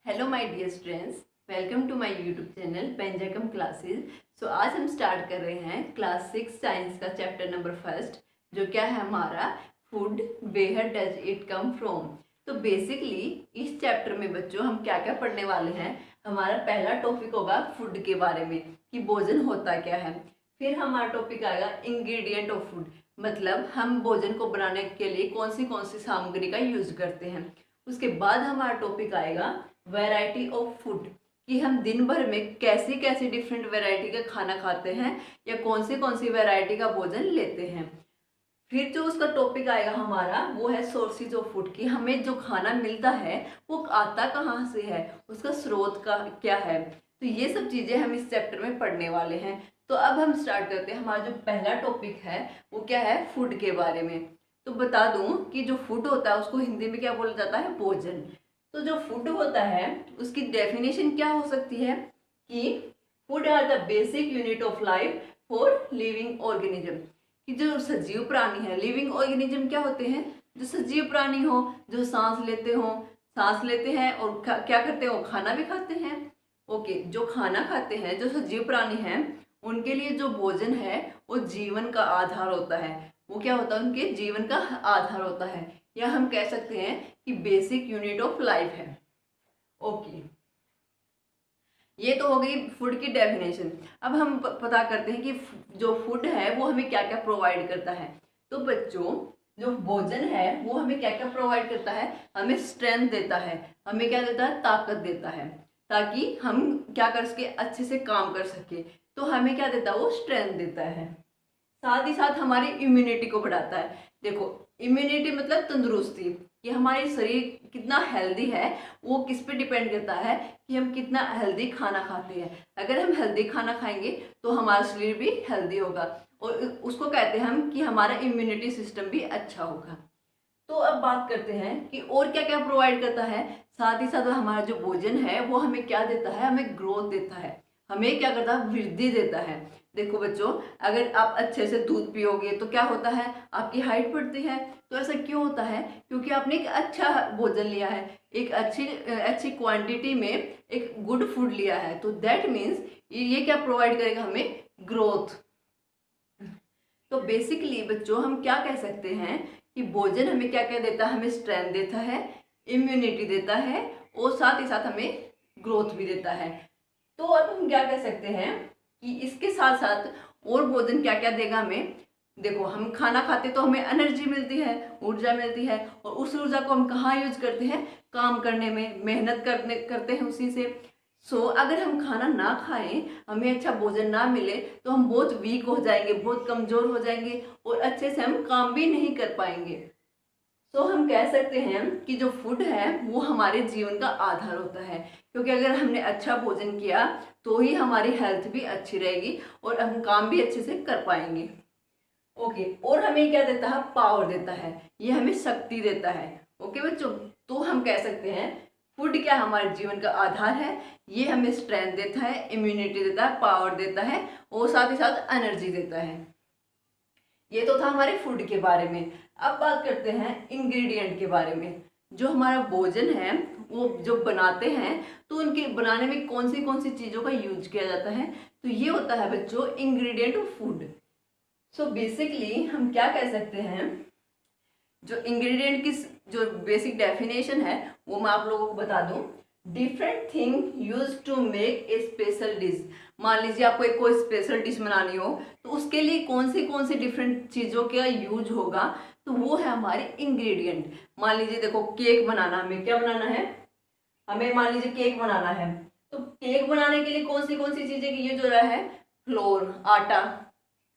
Hello my dear students, welcome to my YouTube channel पेंजाकम classes. So आज हम start कर रहे हैं क्लास 6 साइंस का चैप्टर नंबर फर्स्ट, जो क्या है हमारा food, where does it come from. तो बेसिकली इस चैप्टर में बच्चों हम क्या क्या पढ़ने वाले हैं। हमारा पहला टॉपिक होगा फूड के बारे में कि भोजन होता क्या है। फिर हमारा टॉपिक आएगा इंग्रेडिएंट ऑफ फूड, मतलब हम भोजन को बनाने के लिए कौन सी सामग्री का यूज करते हैं। उसके बाद हमारा टॉपिक आएगा वैरायटी ऑफ फूड, कि हम दिन भर में कैसी कैसी डिफरेंट वैरायटी का खाना खाते हैं या कौन सी वैरायटी का भोजन लेते हैं। फिर जो उसका टॉपिक आएगा हमारा वो है सोर्सेज ऑफ फूड, कि हमें जो खाना मिलता है वो आता कहाँ से है, उसका स्रोत का क्या है। तो ये सब चीज़ें हम इस चैप्टर में पढ़ने वाले हैं। तो अब हम स्टार्ट करते हैं। हमारा जो पहला टॉपिक है वो क्या है, फूड के बारे में। तो बता दूं कि जो फूड होता है उसको हिंदी में क्या बोला जाता है, भोजन। तो जो फूड होता है उसकी डेफिनेशन क्या हो सकती है कि food are the basic unit of life for living organism. कि जो सजीव प्राणी है, लिविंग ऑर्गेनिज्म क्या होते हैं, जो सजीव प्राणी हो, जो सांस लेते हैं और क्या करते हैं, वो खाना भी खाते हैं। ओके, जो खाना खाते हैं, जो सजीव प्राणी हैं, उनके लिए जो भोजन है वो जीवन का आधार होता है। वो क्या होता है, उनके जीवन का आधार होता है, या हम कह सकते हैं कि बेसिक यूनिट ऑफ लाइफ है। ओके, ये तो हो गई फूड की डेफिनेशन। अब हम पता करते हैं कि जो फूड है वो हमें क्या क्या प्रोवाइड करता है। तो बच्चों, जो भोजन है वो हमें क्या क्या प्रोवाइड करता है, हमें स्ट्रेंथ देता है, हमें क्या देता है, ताकत देता है, ताकि हम क्या कर सके, अच्छे से काम कर सके। तो हमें क्या देता है, वो स्ट्रेंथ देता है। साथ ही साथ हमारी इम्यूनिटी को बढ़ाता है। देखो, इम्यूनिटी मतलब तंदुरुस्ती, कि हमारे शरीर कितना हेल्दी है वो किस पे डिपेंड करता है कि हम कितना हेल्दी खाना खाते हैं। अगर हम हेल्दी खाना खाएंगे तो हमारा शरीर भी हेल्दी होगा, और उसको कहते हैं हम कि हमारा इम्यूनिटी सिस्टम भी अच्छा होगा। तो अब बात करते हैं कि और क्या क्या प्रोवाइड करता है। साथ ही साथ हमारा जो भोजन है वो हमें क्या देता है, हमें ग्रोथ देता है, हमें क्या करता है, वृद्धि देता है। देखो बच्चों, अगर आप अच्छे से दूध पियोगे तो क्या होता है, आपकी हाइट बढ़ती है। तो ऐसा क्यों होता है, क्योंकि आपने एक अच्छा भोजन लिया है, एक अच्छी अच्छी क्वांटिटी में एक गुड फूड लिया है। तो दैट मीन्स ये क्या प्रोवाइड करेगा, हमें ग्रोथ। तो बेसिकली बच्चों हम क्या कह सकते हैं कि भोजन हमें क्या क्या देता है, हमें स्ट्रेंथ देता है, इम्यूनिटी देता है, और साथ ही साथ हमें ग्रोथ भी देता है। तो अब हम क्या कह सकते हैं कि इसके साथ साथ और भोजन क्या क्या देगा हमें। देखो, हम खाना खाते तो हमें एनर्जी मिलती है, ऊर्जा मिलती है, और उस ऊर्जा को हम कहाँ यूज करते हैं, काम करने में, मेहनत करते हैं उसी से। अगर हम खाना ना खाएं, हमें अच्छा भोजन ना मिले, तो हम बहुत वीक हो जाएंगे, बहुत कमजोर हो जाएंगे, और अच्छे से हम काम भी नहीं कर पाएंगे। हम कह सकते हैं कि जो फूड है वो हमारे जीवन का आधार होता है, क्योंकि अगर हमने अच्छा भोजन किया तो ही हमारी हेल्थ भी अच्छी रहेगी और हम काम भी अच्छे से कर पाएंगे। ओके, और हमें क्या देता है, पावर देता है, ये हमें शक्ति देता है। ओके बच्चों, तो हम कह सकते हैं फूड क्या हमारे जीवन का आधार है, ये हमें स्ट्रेंथ देता है, इम्यूनिटी देता है, पावर देता है, और साथ ही साथ एनर्जी देता है। ये तो था हमारे फूड के बारे में। अब बात करते हैं इंग्रेडिएंट के बारे में। जो हमारा भोजन है वो जो बनाते हैं, तो उनके बनाने में कौन सी चीज़ों का यूज किया जाता है। तो ये होता है बच्चों इंग्रेडिएंट ऑफ फूड। बेसिकली हम क्या कह सकते हैं, जो इंग्रेडिएंट की जो बेसिक डेफिनेशन है वो मैं आप लोगों को बता दूं। Different thing use to make a special dish. मान लीजिए आपको एक कोई स्पेशल डिश बनानी हो, तो उसके लिए कौन सी डिफरेंट चीज़ों का यूज होगा, तो वो है हमारे इंग्रेडिएंट। मान लीजिए देखो, केक बनाना, हमें क्या बनाना है, हमें मान लीजिए केक बनाना है। तो केक बनाने के लिए कौन सी चीज़ें की यूज हो रहा है, फ्लोर, आटा,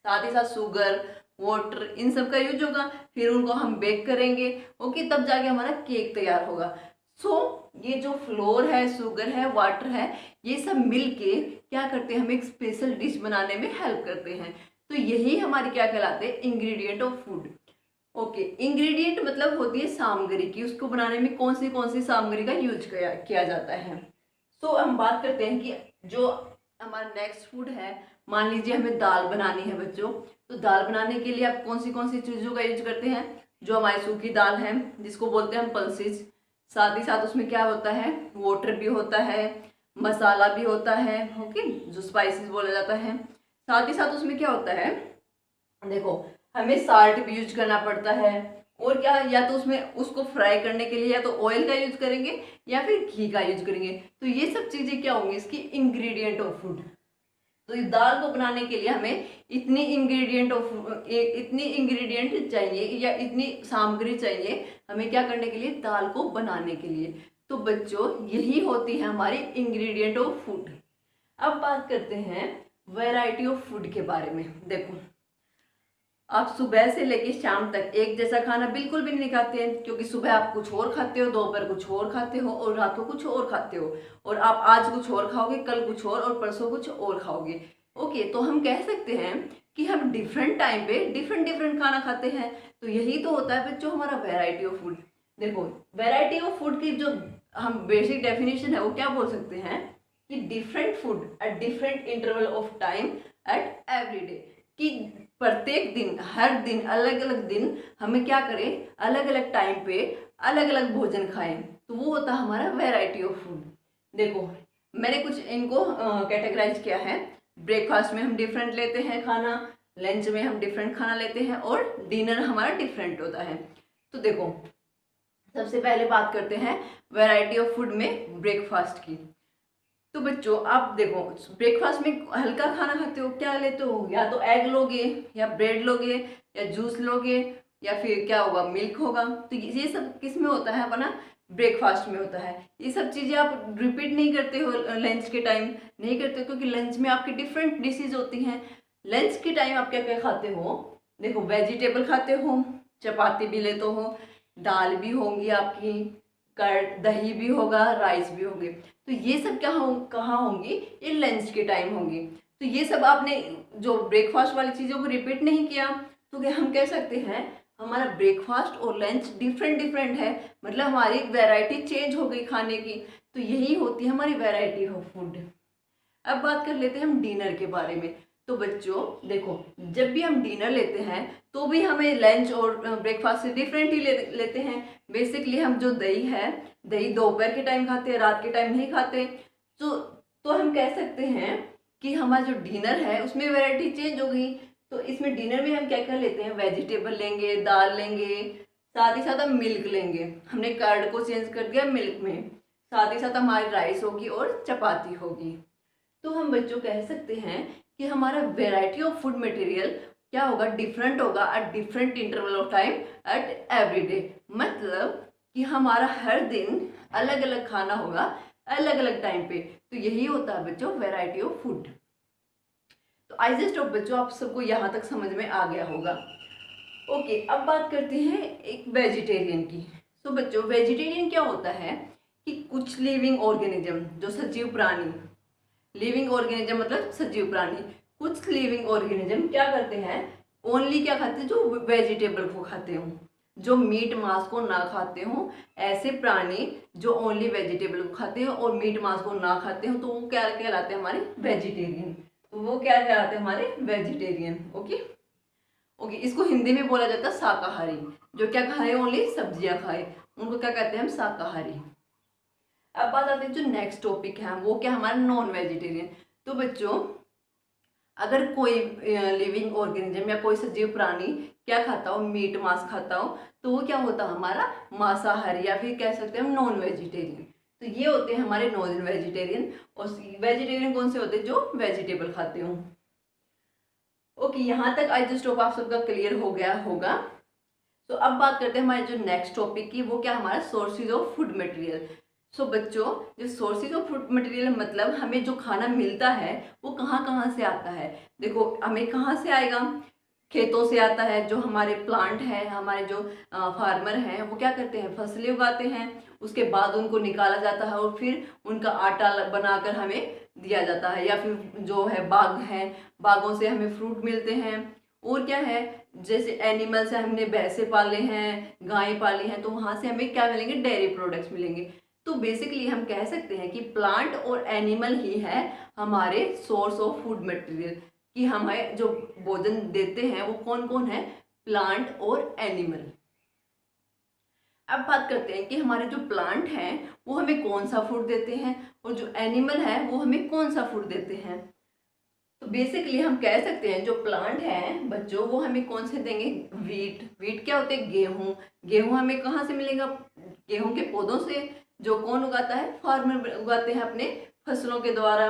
साथ ही साथ शुगर, वाटर, इन सब का यूज होगा। फिर उनको हम बेक करेंगे, ओके, तब जाके हमारा केक तैयार होगा। ये जो फ्लोर है, शुगर है, वाटर है, ये सब मिलके क्या करते हैं, हम एक स्पेशल डिश बनाने में हेल्प करते हैं। तो यही हमारी क्या कहलाते हैं, ingredient of food. Okay, ingredient मतलब होती है सामग्री, की उसको बनाने में कौन सी सामग्री का यूज किया जाता है। हम बात करते हैं कि जो हमारा नेक्स्ट फूड है, मान लीजिए हमें दाल बनानी है बच्चों। तो दाल बनाने के लिए आप कौन सी चीज़ों का यूज करते हैं, जो हमारी सूखी दाल है जिसको बोलते हैं हम पल्सेस, साथ ही साथ उसमें क्या होता है, वाटर भी होता है, मसाला भी होता है, ओके, जो स्पाइसेस बोला जाता है। साथ ही साथ उसमें क्या होता है, देखो हमें साल्ट भी यूज करना पड़ता है। और क्या, या तो उसमें उसको फ्राई करने के लिए या तो ऑयल का यूज करेंगे या फिर घी का यूज करेंगे। तो ये सब चीजें क्या होंगी, इसकी इंग्रेडिएंट ऑफ फूड। तो इस दाल को बनाने के लिए हमें इतनी इंग्रेडिएंट चाहिए या इतनी सामग्री चाहिए हमें क्या करने के लिए, दाल को बनाने के लिए। तो बच्चों यही होती है हमारी इंग्रेडिएंट ऑफ फूड। अब बात करते हैं वैरायटी ऑफ फूड के बारे में। देखो आप सुबह से लेके शाम तक एक जैसा खाना बिल्कुल भी नहीं खाते हैं, क्योंकि सुबह आप कुछ और खाते हो, दोपहर कुछ और खाते हो और रात को कुछ और खाते हो। और आप आज कुछ और खाओगे, कल कुछ और परसों कुछ और खाओगे। ओके, तो हम कह सकते हैं कि हम डिफरेंट टाइम पे डिफरेंट डिफरेंट खाना खाते हैं। तो यही तो होता है बच्चों हमारा वैरायटी ऑफ फूड। देखो वैरायटी ऑफ फूड की जो हम बेसिक डेफिनेशन है वो क्या बोल सकते हैं कि different food at different interval of time at every day. कि प्रत्येक दिन, हर दिन, अलग अलग दिन हमें क्या करें, अलग अलग टाइम पे अलग अलग भोजन खाएं। तो वो होता है हमारा वैरायटी ऑफ फूड। देखो मैंने कुछ इनको कैटेगराइज किया है। ब्रेकफास्ट में हम डिफरेंट लेते हैं खाना, लंच में हम डिफरेंट खाना लेते हैं और डिनर हमारा डिफरेंट होता है। तो देखो सबसे पहले बात करते हैं वैरायटी ऑफ फूड में ब्रेकफास्ट की। तो बच्चों आप देखो ब्रेकफास्ट में हल्का खाना खाते हो, क्या लेते हो, या तो एग लोगे या ब्रेड लोगे या जूस लोगे या फिर क्या होगा, मिल्क होगा। तो ये सब किस में होता है, अपना ब्रेकफास्ट में होता है। ये सब चीज़ें आप रिपीट नहीं करते हो लंच के टाइम, नहीं करते हो, क्योंकि लंच में आपकी डिफरेंट डिशेज होती हैं। लंच के टाइम आप क्या क्या खाते हो, देखो वेजिटेबल खाते हो, चपाती भी लेते हो, दाल भी होंगी आपकी, कर्ड, दही भी होगा, राइस भी होंगे। तो ये सब क्या कहाँ होंगी, ये लंच के टाइम होंगी। तो ये सब आपने जो ब्रेकफास्ट वाली चीज़ों को रिपीट नहीं किया, तो क्या हम कह सकते हैं हमारा ब्रेकफास्ट और लंच डिफरेंट डिफरेंट है, मतलब हमारी वैरायटी चेंज हो गई खाने की। तो यही होती है हमारी वैरायटी ऑफ फूड। अब बात कर लेते हैं हम डिनर के बारे में। तो बच्चों देखो जब भी हम डिनर लेते हैं तो भी हमें लंच और ब्रेकफास्ट से डिफरेंट ही लेते हैं। बेसिकली हम जो दही है, दही दोपहर के टाइम खाते हैं, रात के टाइम नहीं खाते। तो हम कह सकते हैं कि हमारा जो डिनर है उसमें वैरायटी चेंज हो गई। तो इसमें डिनर में हम क्या क्या लेते हैं, वेजिटेबल लेंगे, दाल लेंगे, साथ ही साथ हम मिल्क लेंगे। हमने कर्ड को चेंज कर दिया मिल्क में। साथ ही साथ हमारी राइस होगी और चपाती होगी। तो हम बच्चों कह सकते हैं कि हमारा वेराइटी ऑफ फूड मटेरियल क्या होगा, डिफरेंट होगा at different interval of time at every day. मतलब कि हमारा हर दिन अलग अलग खाना होगा अलग अलग टाइम पे। तो यही होता है बच्चों वेराइटी ऑफ फूड। तो आई जस्ट होप बच्चों आप सबको यहाँ तक समझ में आ गया होगा। ओके, अब बात करते हैं एक वेजिटेरियन की। तो बच्चों वेजिटेरियन क्या होता है कि कुछ लिविंग ऑर्गेनिज्म, जो सजीव प्राणी, लिविंग ऑर्गेनिज्म मतलब सजीव प्राणी, कुछ लिविंग ऑर्गेनिज्म क्या करते हैं, ओनली क्या खाते हैं, जो वेजिटेबल को खाते हो, जो मीट मांस को ना खाते हो। ऐसे प्राणी जो ओनली वेजिटेबल को खाते हो और मीट मांस को ना खाते हो, तो वो क्या कहलाते हैं, हमारे वेजिटेरियन। तो वो क्या कहलाते हैं, हमारे वेजिटेरियन। ओके ओके, इसको हिंदी में बोला जाता है शाकाहारी। जो क्या खाए, ओनली सब्जियां खाए, उनको क्या कहते हैं हम, शाकाहारी। अब बात आती है जो नेक्स्ट टॉपिक है वो क्या, हमारा नॉन वेजिटेरियन। तो बच्चों अगर कोई लिविंग ऑर्गेनिज्म या कोई सजीव प्राणी क्या खाता हो, मीट मांस खाता हो, तो वो क्या होता है, हमारा मांसाहारी, या फिर कह सकते हैं हम नॉन वेजिटेरियन। तो ये होते हैं हमारे नॉन वेजिटेरियन। और वेजिटेरियन कौन से होते हैं, जो वेजिटेबल खाते हो। ओके, यहाँ तक आई जस्ट होप आप सबका क्लियर हो गया होगा। तो अब बात करते हैं हमारे जो नेक्स्ट टॉपिक की, वो क्या, हमारा सोर्सेज ऑफ फूड मटेरियल। सो बच्चों जो सोर्सेज ऑफ फूड मटेरियल मतलब हमें जो खाना मिलता है वो कहाँ कहाँ से आता है। देखो हमें कहाँ से आएगा, खेतों से आता है। जो हमारे प्लांट है, हमारे जो फार्मर हैं, वो क्या करते हैं, फसलें उगाते हैं, उसके बाद उनको निकाला जाता है और फिर उनका आटा बनाकर हमें दिया जाता है। या फिर जो है बाग हैं, बागों से हमें फ्रूट मिलते हैं। और क्या है, जैसे एनिमल्स है, हमने भैंसे पाले हैं, गाय पाली हैं, तो वहाँ से हमें क्या मिलेंगे, डेयरी प्रोडक्ट्स मिलेंगे। तो बेसिकली हम कह सकते हैं कि प्लांट और एनिमल ही है हमारे सोर्स ऑफ फूड मटेरियल। कि हमें जो भोजन देते हैं वो कौन कौन है, प्लांट और एनिमल। अब बात करते हैं कि हमारे जो प्लांट हैं वो हमें कौन सा फूड देते हैं और जो एनिमल है वो हमें कौन सा फूड देते हैं। तो बेसिकली हम कह सकते हैं जो प्लांट है बच्चों वो हमें कौन से देंगे, वीट। वीट क्या होते हैं, गेहूं। गेहूं हमें कहाँ से मिलेगा, गेहूं के पौधों से, जो कौन उगाता है, फार्मर उगाते हैं अपने फसलों के द्वारा।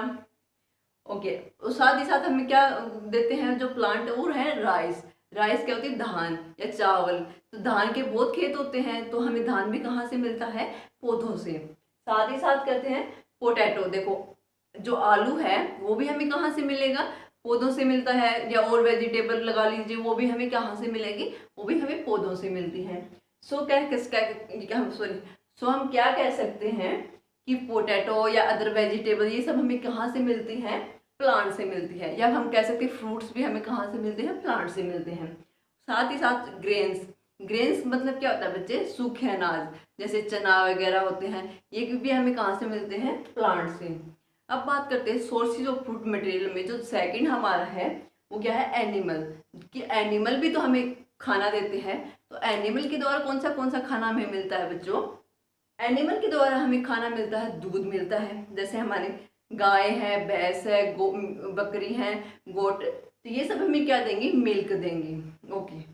ओके, और साथ ही साथ हमें क्या देते हैं जो प्लांट, और है राइस। राइस क्या होती है, धान या चावल। तो धान के बहुत खेत होते हैं तो हमें धान भी कहाँ से मिलता है, पौधों से। साथ ही साथ कहते हैं पोटैटो। देखो जो आलू है वो भी हमें कहाँ से मिलेगा, पौधों से मिलता है। या और वेजिटेबल लगा लीजिए, वो भी हमें कहाँ से मिलेगी, वो भी हमें पौधों से मिलती है। सो हम क्या कह सकते हैं कि पोटैटो या अदर वेजिटेबल ये सब हमें कहाँ से मिलती हैं, प्लांट से मिलती है। या हम कह सकते हैं फ्रूट्स भी हमें कहाँ से मिलते हैं, प्लांट से मिलते हैं। साथ ही साथ ग्रेन्स। ग्रेन्स मतलब क्या होता है बच्चे, सूखे अनाज, जैसे चना वगैरह होते हैं, ये भी हमें कहाँ से मिलते हैं, प्लांट से। अब बात करते हैं सोर्सेज ऑफ फूड मटेरियल में जो सेकंड हमारा है वो क्या है, एनिमल। कि एनिमल भी तो हमें खाना देते हैं। तो एनिमल के द्वारा कौन सा खाना हमें मिलता है बच्चों, एनिमल के द्वारा हमें खाना मिलता है, दूध मिलता है। जैसे हमारे गाय है, भैंस है, बकरी है, गोट, तो ये सब हमें क्या देंगी, मिल्क देंगी। ओके,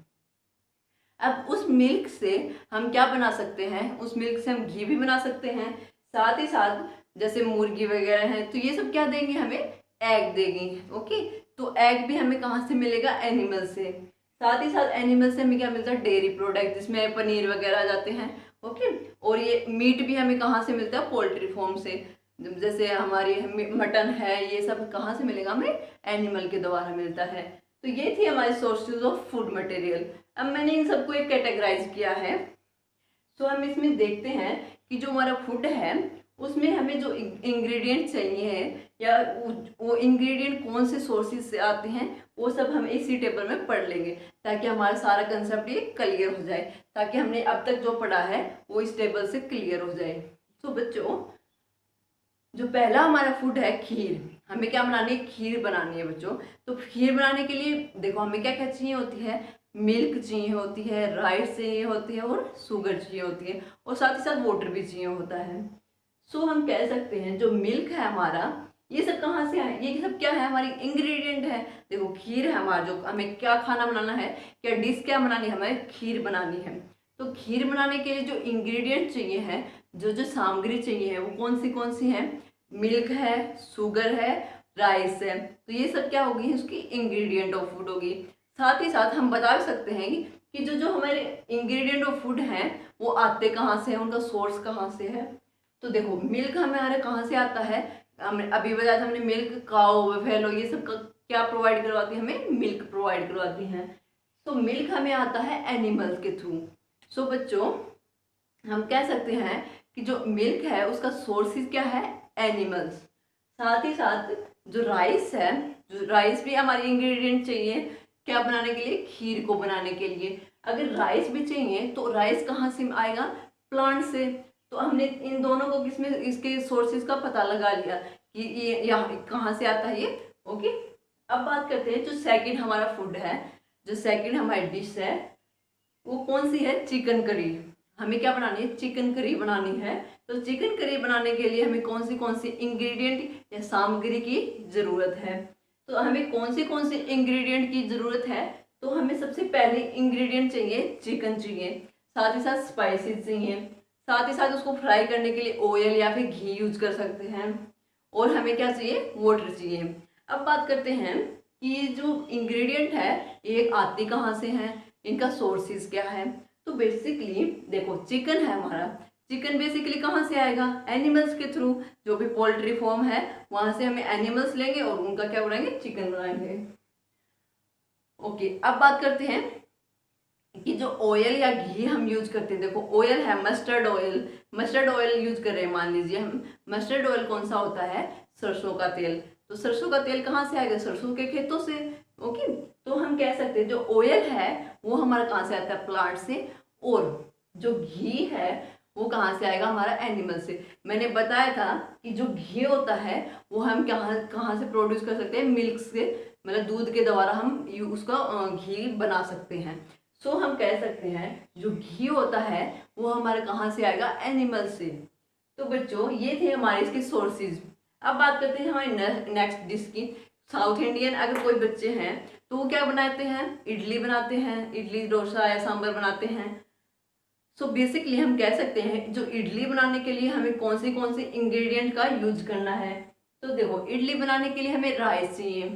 अब उस मिल्क से हम क्या बना सकते हैं, उस मिल्क से हम घी भी बना सकते हैं। साथ ही साथ जैसे मुर्गी वगैरह है तो ये सब क्या देंगे, हमें एग देंगी। ओके, तो एग भी हमें कहाँ से मिलेगा, एनिमल से। साथ ही साथ एनिमल से हमें क्या मिलता है, डेयरी प्रोडक्ट, जिसमें पनीर वगैरह आ जाते हैं। ओके, और ये मीट भी हमें कहाँ से मिलता है, पोल्ट्री फॉर्म से। जैसे हमारी मटन है, ये सब कहाँ से मिलेगा, हमें एनिमल के द्वारा मिलता है। तो ये थी हमारी सोर्सेज ऑफ फूड मटेरियल। अब मैंने इन सबको एक कैटेगराइज किया है। सो हम इसमें देखते हैं कि जो हमारा फूड है उसमें हमें जो इंग्रेडिएंट चाहिए या वो इंग्रेडिएंट कौन से सोर्सेज से आते हैं वो सब हम इसी टेबल में पढ़ लेंगे, ताकि हमारा सारा कंसेप्ट ये क्लियर हो जाए, ताकि हमने अब तक जो पढ़ा है वो इस टेबल से क्लियर हो जाए। तो बच्चों जो पहला हमारा फूड है खीर, हमें क्या बनानी है, खीर बनानी है बच्चों। तो खीर बनाने के लिए देखो हमें क्या क्या चाहिए होती है, मिल्क चाहिए होती है, राइस चाहिए होती है, और शुगर चाहिए होती है, और साथ ही साथ वाटर भी चाहिए होता है। सो हम कह सकते हैं जो मिल्क है हमारा, ये सब कहाँ से आए, ये सब क्या है, हमारी इंग्रेडिएंट है। देखो खीर है हमारा, जो हमें क्या खाना बनाना है, क्या डिश क्या बनानी है, हमें खीर बनानी है। तो खीर बनाने के लिए जो इंग्रेडिएंट चाहिए है, जो जो सामग्री चाहिए है, वो कौन सी है, मिल्क है, शुगर है, राइस है। तो ये सब क्या होगी, उसकी इंग्रेडिएंट ऑफ फूड होगी। साथ ही साथ हम बता सकते हैं कि जो जो हमारे इंग्रेडिएंट ऑफ फूड हैं वो आते कहाँ से हैं, उनका सोर्स कहाँ से है। तो देखो मिल्क हमारे कहाँ से आता है, हमने अभी बताया था, हमने मिल्क, काऊ, बफेलो, ये सब क्या प्रोवाइड करवाती है, हमें मिल्क प्रोवाइड करवाती हैं। तो मिल्क हमें आता है एनिमल्स के थ्रू। सो बच्चों हम कह सकते हैं कि जो मिल्क है उसका सोर्सेज क्या है, एनिमल्स। साथ ही साथ जो राइस है, जो राइस भी हमारी इंग्रेडिएंट चाहिए क्या बनाने के लिए, खीर को बनाने के लिए। अगर राइस भी चाहिए तो राइस कहाँ से आएगा, प्लांट से। तो हमने इन दोनों को किसमें, इसके सोर्सेज का पता लगा लिया कि ये यहाँ कहाँ से आता है ये। ओके, अब बात करते हैं जो सेकंड हमारा फूड है, जो सेकंड हमारी डिश है वो कौन सी है, चिकन करी। हमें क्या बनानी है, चिकन करी बनानी है। तो चिकन करी बनाने के लिए हमें कौन सी इंग्रेडिएंट या सामग्री की जरूरत है। तो हमें कौन सी इंग्रेडिएंट की जरूरत है, तो हमें सबसे पहले इंग्रेडिएंट चाहिए, चिकन चाहिए, साथ ही साथ स्पाइसेस चाहिए, साथ ही साथ उसको फ्राई करने के लिए ऑयल या फिर घी यूज कर सकते हैं, और हमें क्या चाहिए, वाटर चाहिए। अब बात करते हैं कि जो इंग्रेडिएंट है ये आती कहाँ से हैं, इनका सोर्सेज क्या है। तो बेसिकली देखो चिकन है हमारा, चिकन बेसिकली कहाँ से आएगा, एनिमल्स के थ्रू। जो भी पोल्ट्री फॉर्म है वहां से हमें एनिमल्स लेंगे और उनका क्या बनाएंगे, चिकन बनाएंगे। ओके, अब बात करते हैं कि जो ऑयल या घी हम यूज करते हैं। देखो ऑयल है mustard oil, mustard oil use कर रहे हैं, मान लीजिए हम। मस्टर्ड ऑयल कौन सा होता है, सरसों का तेल। तो सरसों का तेल कहाँ से आएगा, सरसों के खेतों से। ओके, तो हम कह सकते हैं जो ऑयल है वो हमारा कहाँ से आता है, प्लांट से। और जो घी है वो कहाँ से आएगा, हमारा एनिमल से। मैंने बताया था कि जो घी होता है वो हम कहाँ कहाँ से प्रोड्यूस कर सकते हैं, मिल्क से, मतलब दूध के द्वारा हम उसका घी बना सकते हैं। सो हम कह सकते हैं जो घी होता है वो हमारे कहाँ से आएगा, एनिमल से। तो बच्चों ये थे हमारे इसके सोर्सेज। अब बात करते हैं हमारे नेक्स्ट डिश की। साउथ इंडियन अगर कोई बच्चे हैं तो वो क्या बनाते हैं, इडली बनाते हैं, इडली डोसा या सांभर बनाते हैं। सो बेसिकली हम कह सकते हैं जो इडली बनाने के लिए हमें कौन से इंग्रेडिएंट का यूज करना है। तो देखो इडली बनाने के लिए हमें राइस चाहिए।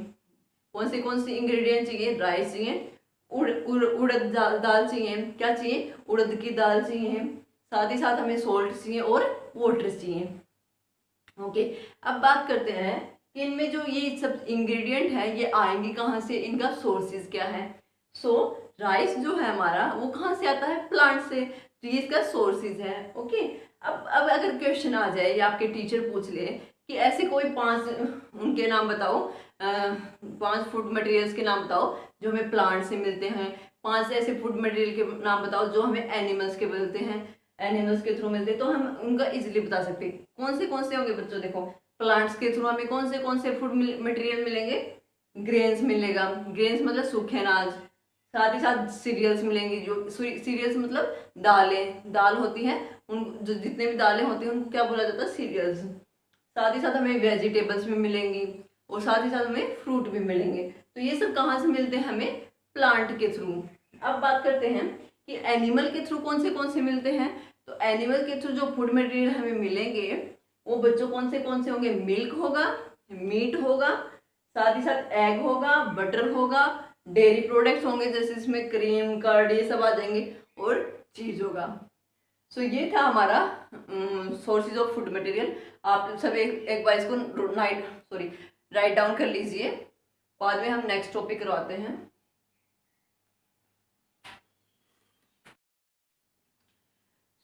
कौन सी इंग्रेडिएंट चाहिए, राइस चाहिए, उड़द दाल चाहिए, क्या चाहिए, उड़द की दाल चाहिए, साथ ही साथ हमें सोल्ट चाहिए और वाटर चाहिए। ओके, अब बात करते हैं कि इनमें जो ये सब इंग्रेडिएंट है ये आएंगे कहाँ से, इनका सोर्सेज क्या है। सो राइस जो है हमारा वो कहाँ से आता है, प्लांट से, तो ये इसका सोर्सेज है। ओके, अब अगर क्वेश्चन आ जाए या आपके टीचर पूछ ले कि ऐसे कोई 5 उनके नाम बताओ, 5 फूड मटेरियल्स के नाम बताओ जो हमें प्लांट से मिलते हैं, 5 ऐसे फूड मटेरियल के नाम बताओ जो हमें एनिमल्स के मिलते हैं, एनिमल्स के थ्रू मिलते हैं, तो हम उनका इजीली बता सकते हैं। कौन से होंगे बच्चों, देखो प्लांट्स के थ्रू हमें कौन से फूड मटेरियल मिलेंगे, ग्रेन्स मिलेगा, ग्रेन्स मतलब सूखे अनाज, साथ ही साथ सीरियल्स मिलेंगी, जो सीरियल्स मतलब दाल होती है, उन जो जितने भी दालें होती हैं उनको क्या बोला जाता है, सीरियल्स। साथ ही साथ हमें वेजिटेबल्स भी मिलेंगी और साथ ही साथ हमें फ्रूट भी मिलेंगे। तो ये सब कहाँ से मिलते हैं, हमें प्लांट के थ्रू। अब बात करते हैं कि एनिमल के थ्रू कौन से मिलते हैं। तो एनिमल के थ्रू जो फूड मटेरियल हमें मिलेंगे वो बच्चों कौन से होंगे, मिल्क होगा, मीट होगा, साथ ही साथ एग होगा, बटर होगा, डेयरी प्रोडक्ट्स होंगे जैसे इसमें क्रीम कर्ड ये सब आ जाएंगे, और चीज होगा। सो ये था हमारा सोर्सेज ऑफ फूड मटेरियल। आप सब एक बार इसको राइट डाउन कर लीजिए, बाद में हम नेक्स्ट टॉपिक करवाते हैं।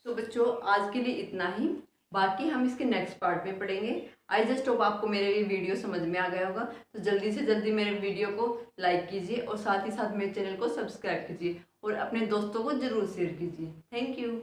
तो बच्चों आज के लिए इतना ही, बाकी हम इसके नेक्स्ट पार्ट में पढ़ेंगे। आई जस्ट होप आपको मेरे ये वीडियो समझ में आ गया होगा। तो जल्दी से जल्दी मेरे वीडियो को लाइक कीजिए और साथ ही साथ मेरे चैनल को सब्सक्राइब कीजिए और अपने दोस्तों को जरूर शेयर कीजिए। Thank you.